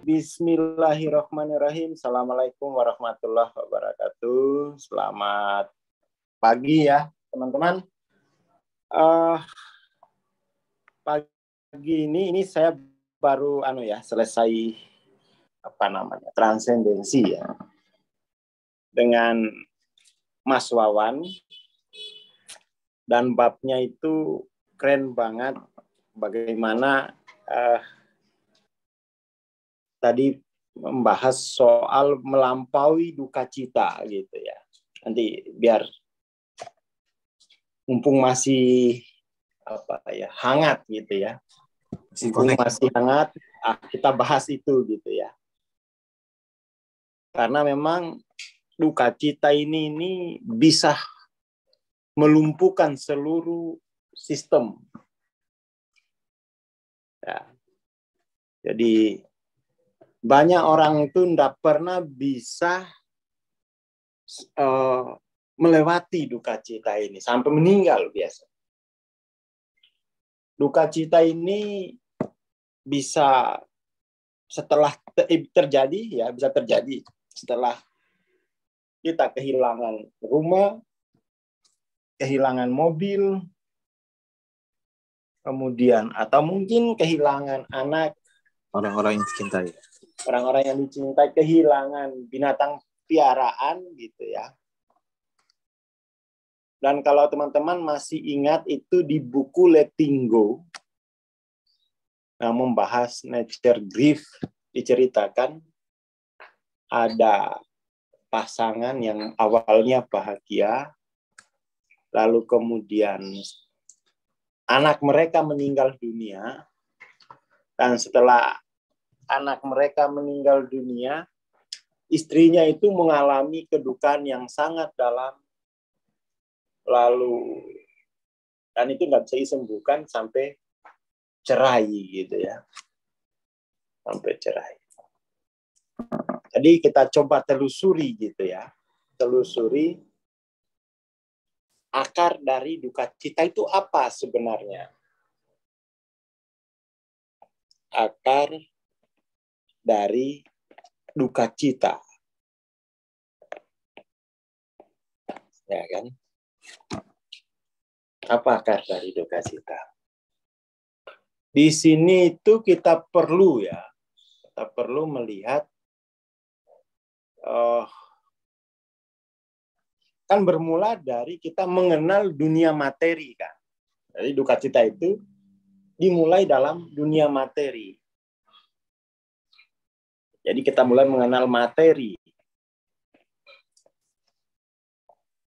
Bismillahirrahmanirrahim. Assalamualaikum warahmatullahi wabarakatuh. Selamat pagi ya teman-teman. Pagi ini saya baru selesai transendensi ya dengan Mas Wawan, dan babnya itu keren banget. Bagaimana tadi membahas soal melampaui duka cita gitu ya. Nanti biar mumpung masih hangat gitu ya. Mumpung masih hangat, kita bahas itu gitu ya. Karena memang duka cita ini bisa melumpuhkan seluruh sistem. Ya. Jadi banyak orang itu tidak pernah bisa melewati duka cita ini sampai meninggal biasa. Duka cita ini bisa bisa terjadi setelah kita kehilangan rumah, kehilangan mobil, kemudian atau mungkin kehilangan anak, orang-orang yang dicintai. Orang-orang yang dicintai, kehilangan binatang piaraan gitu ya. Dan kalau teman-teman masih ingat itu di buku Letting Go, membahas nature grief, diceritakan ada pasangan yang awalnya bahagia, lalu kemudian anak mereka meninggal dunia, dan setelah anak mereka meninggal dunia, istrinya itu mengalami kedukaan yang sangat dalam, dan itu nggak bisa disembuhkan sampai cerai gitu ya, sampai cerai. Jadi kita coba telusuri gitu ya, telusuri akar dari duka cita itu apa sebenarnya. Akar dari duka cita, ya kan? Apa akar dari duka cita? Di sini itu kita perlu melihat, kan bermula dari kita mengenal dunia materi kan. Jadi duka cita itu dimulai dalam dunia materi. Jadi kita mulai mengenal materi.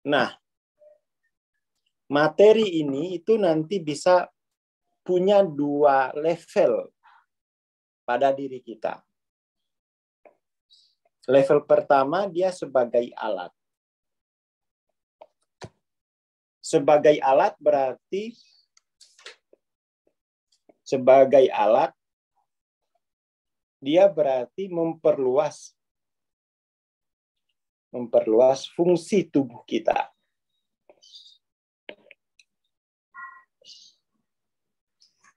Nah, materi ini itu nanti bisa punya dua level pada diri kita. Level pertama dia sebagai alat. Sebagai alat berarti dia berarti memperluas fungsi tubuh kita.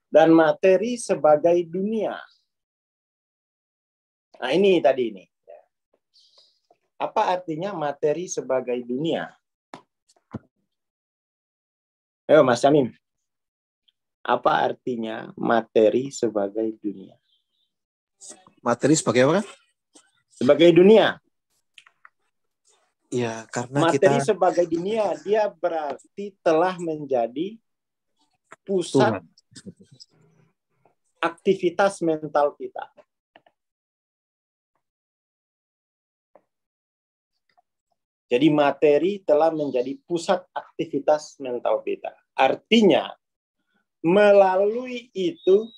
Dan materi sebagai dunia. Nah, ini. Apa artinya materi sebagai dunia? Ayo Mas Jamim. Apa artinya materi sebagai dunia? Materi sebagai apa? Sebagai dunia. Ya, karena materi sebagai dunia, dia berarti telah menjadi pusat aktivitas mental kita. Jadi materi telah menjadi pusat aktivitas mental kita. Artinya, melalui itu,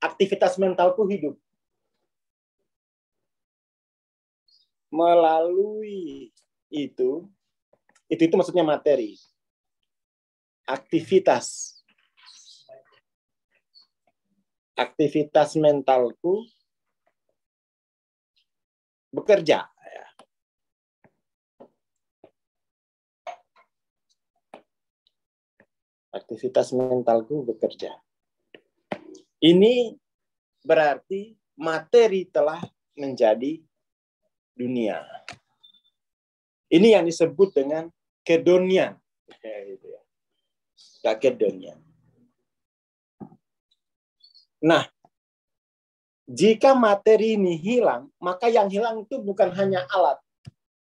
aktivitas mentalku hidup. Melalui itu maksudnya materi. Aktivitas mentalku bekerja. Aktivitas mentalku bekerja. Ini berarti materi telah menjadi dunia. Ini yang disebut dengan kedonian. Kedonian. Nah, jika materi ini hilang, maka yang hilang itu bukan hanya alat,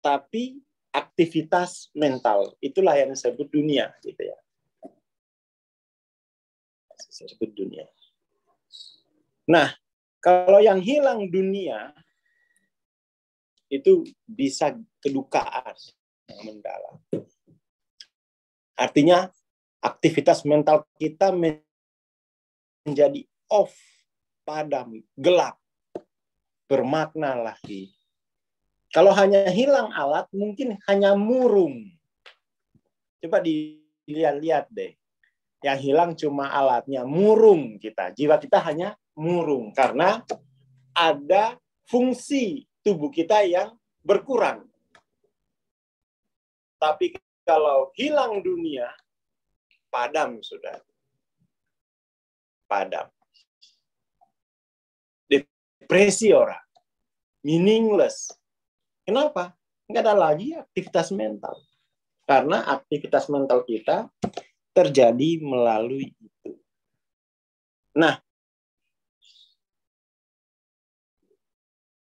tapi aktivitas mental. Itulah yang disebut dunia, gitu ya. Disebut dunia. Nah, kalau yang hilang dunia itu bisa kedukaan yang mendalam. Artinya aktivitas mental kita menjadi off, padam, gelap, bermakna lagi. Kalau hanya hilang alat, mungkin hanya murung. Coba dilihat-lihat deh. Yang hilang cuma alatnya, murung kita. Jiwa kita hanya murung karena ada fungsi tubuh kita yang berkurang. Tapi kalau hilang dunia, padam sudah. Padam. Depresi orang. Meaningless. Kenapa? Nggak ada lagi aktivitas mental. Karena aktivitas mental kita terjadi melalui itu. Nah,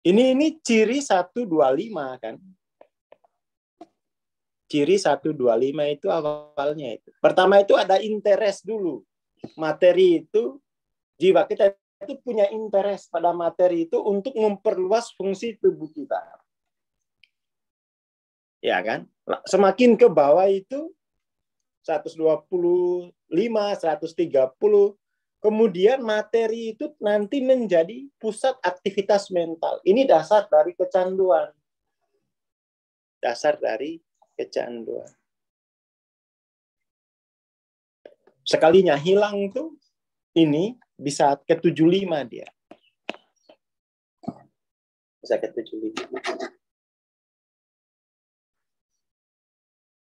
ini ciri 125 kan. Ciri 125 itu awalnya itu. Pertama itu ada interest dulu. Materi itu, jiwa kita itu punya interest pada materi itu untuk memperluas fungsi tubuh kita. Ya kan? Semakin ke bawah itu 125, 130, kemudian materi itu nanti menjadi pusat aktivitas mental. Ini dasar dari kecanduan. Dasar dari kecanduan. Sekalinya hilang itu, ini bisa ke 75 dia. Bisa ke 75.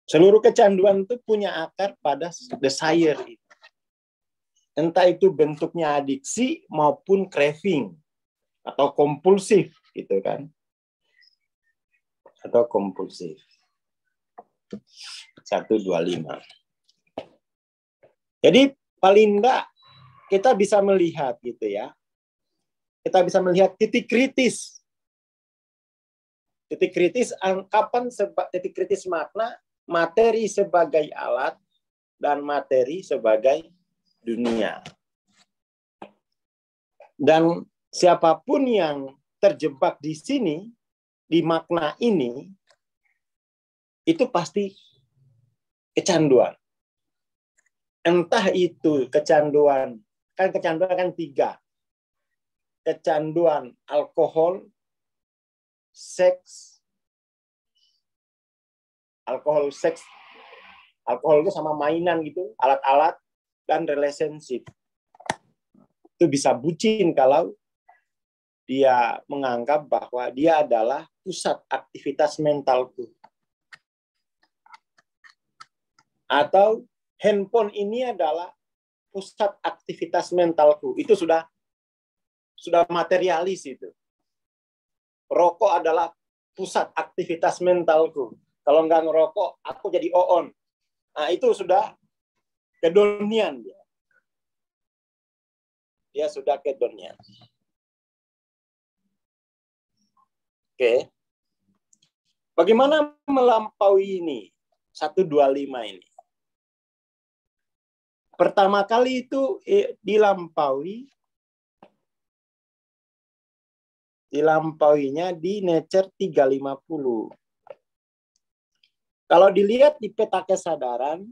Seluruh kecanduan itu punya akar pada desire. Entah itu bentuknya adiksi maupun craving atau kompulsif, gitu kan? Atau kompulsif. 125. Jadi paling enggak kita bisa melihat gitu ya. Kita bisa melihat titik kritis. Titik kritis kapan titik kritis makna materi sebagai alat dan materi sebagai dunia. Dan siapapun yang terjebak di sini, di makna ini, itu pasti kecanduan. Entah itu kecanduan, kan 3. Kecanduan alkohol, seks, alkohol itu sama mainan gitu, alat-alat, dan relationship. Itu bisa bucin kalau dia menganggap bahwa dia adalah pusat aktivitas mentalku. Atau handphone ini adalah pusat aktivitas mentalku. Itu sudah materialis itu. Rokok adalah pusat aktivitas mentalku. Kalau nggak ngerokok, aku jadi oon. Nah, itu sudah kedonian dia. Dia sudah kedonian. Oke. Bagaimana melampaui ini? 125 ini. Pertama kali itu dilampauinya di Nature 350. Kalau dilihat di peta kesadaran,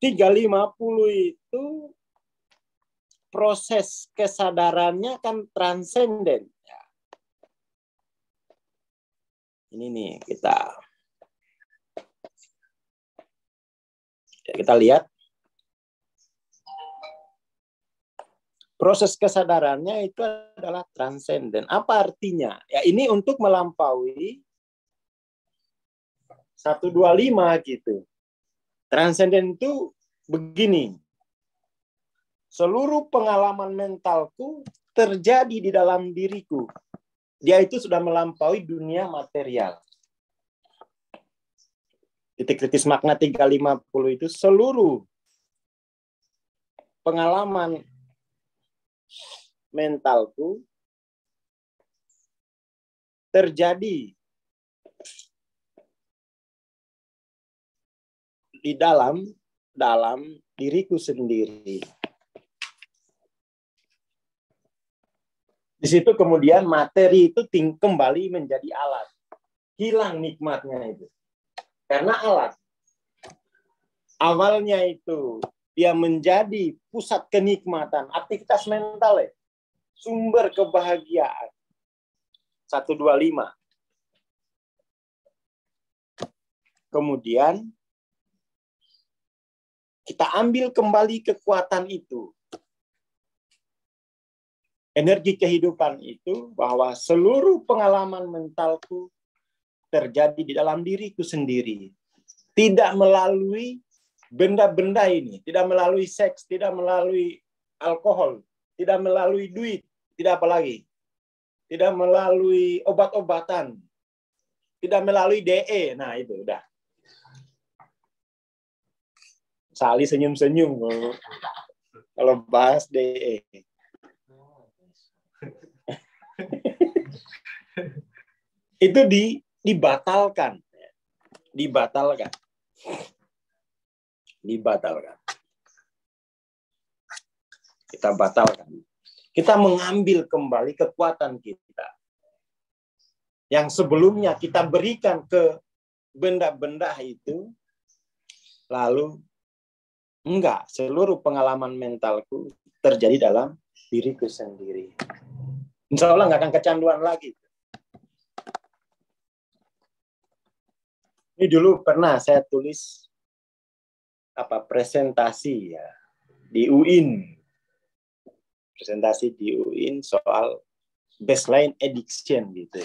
350 itu proses kesadarannya kan transenden. Ini nih kita lihat. Proses kesadarannya itu adalah transenden. Apa artinya? Ya ini untuk melampaui 125 gitu. Transenden itu begini. seluruh pengalaman mentalku terjadi di dalam diriku. Dia itu sudah melampaui dunia material. Titik kritis makna 350 itu seluruh pengalaman mentalku terjadi di dalam diriku sendiri. Di situ kemudian materi itu kembali menjadi alat. Hilang nikmatnya itu. Karena alat. Awalnya itu dia menjadi pusat kenikmatan, aktivitas mental, sumber kebahagiaan. 125. Kemudian kita ambil kembali kekuatan itu. Energi kehidupan itu bahwa seluruh pengalaman mentalku terjadi di dalam diriku sendiri. Tidak melalui benda-benda ini, tidak melalui seks, tidak melalui alkohol, tidak melalui duit, tidak apa lagi. Tidak melalui obat-obatan, tidak melalui DE. Nah, itu udah. Sali senyum-senyum kalau bahas DE. Itu dibatalkan. Dibatalkan. Kita batalkan. Kita mengambil kembali kekuatan kita. Yang sebelumnya kita berikan ke benda-benda itu, lalu enggak, seluruh pengalaman mentalku terjadi dalam diriku sendiri. Insya Allah nggak akan kecanduan lagi. Ini dulu pernah saya tulis presentasi ya di UIN. Presentasi di UIN soal baseline addiction gitu.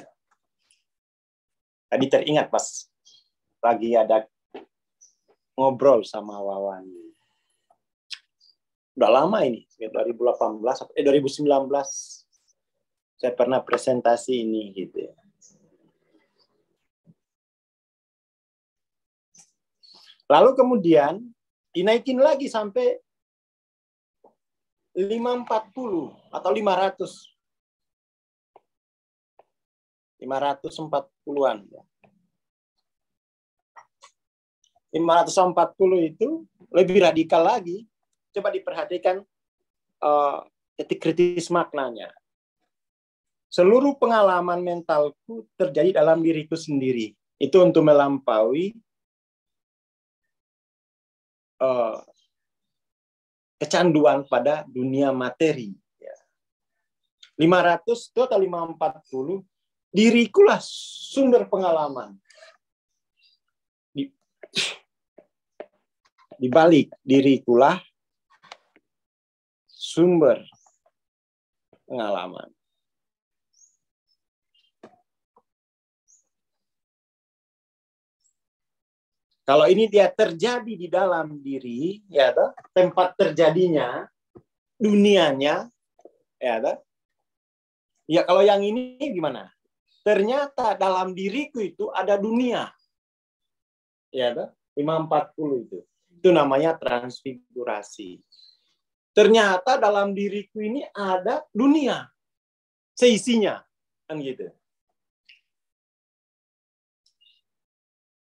Tadi teringat pas lagi ada ngobrol sama Wawan. Udah lama ini, 2018 2019 saya pernah presentasi ini gitu ya. Lalu kemudian dinaikin lagi sampai 540 atau 500. 540-an. 540 itu lebih radikal lagi. Coba diperhatikan titik kritis maknanya. Seluruh pengalaman mentalku terjadi dalam diriku sendiri. Itu untuk melampaui kecanduan pada dunia materi. 500 itu atau 540, dirikulah sumber pengalaman. Di balik dirikulah sumber pengalaman. Kalau ini dia terjadi di dalam diri, ya toh, tempat terjadinya, dunianya, ya toh. Ya kalau yang ini gimana? Ternyata dalam diriku itu ada dunia. Ya toh, 540 itu. Itu namanya transfigurasi. Ternyata dalam diriku ini ada dunia. Seisinya, kan gitu.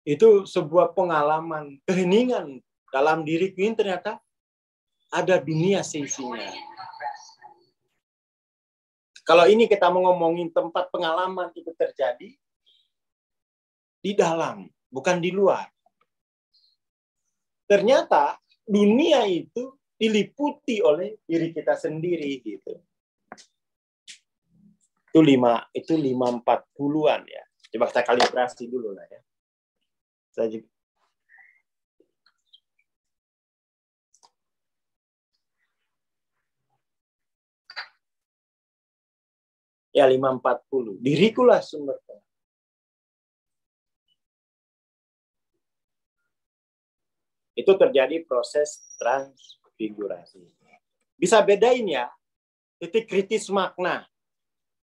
Itu sebuah pengalaman, keheningan dalam diriku ini ternyata ada dunia seisinya. Kalau ini kita mau ngomongin tempat pengalaman itu terjadi di dalam, bukan di luar. Ternyata dunia itu diliputi oleh diri kita sendiri gitu. Itu 540-an ya. Coba kita kalibrasi dulu lah ya. Saja. Ya 540. Dirikulah sumber. Itu terjadi proses transfigurasi. bisa bedain ya, titik kritis makna.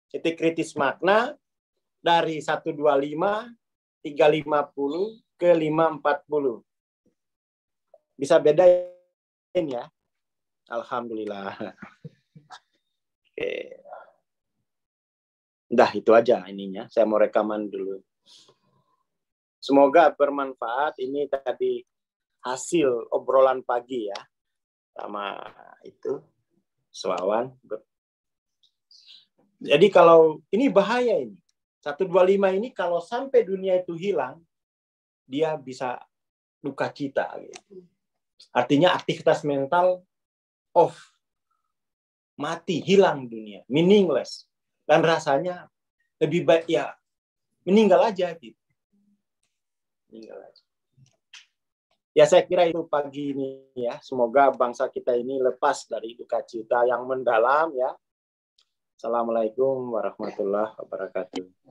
Titik kritis makna dari 125, 350 ke 540. Bisa bedain ya. Alhamdulillah. Oke. Udah itu aja ininya. Saya mau rekaman dulu. Semoga bermanfaat. Ini tadi hasil obrolan pagi ya. Sama itu Wawan. Jadi kalau ini bahaya ini. 125 ini kalau sampai dunia itu hilang, dia bisa duka cita gitu. Artinya aktivitas mental off. Mati, hilang dunia, meaningless. Dan rasanya lebih baik ya meninggal aja gitu. Meninggal aja. Ya saya kira itu pagi ini ya. Semoga bangsa kita ini lepas dari duka cita yang mendalam ya. Assalamualaikum warahmatullahi wabarakatuh.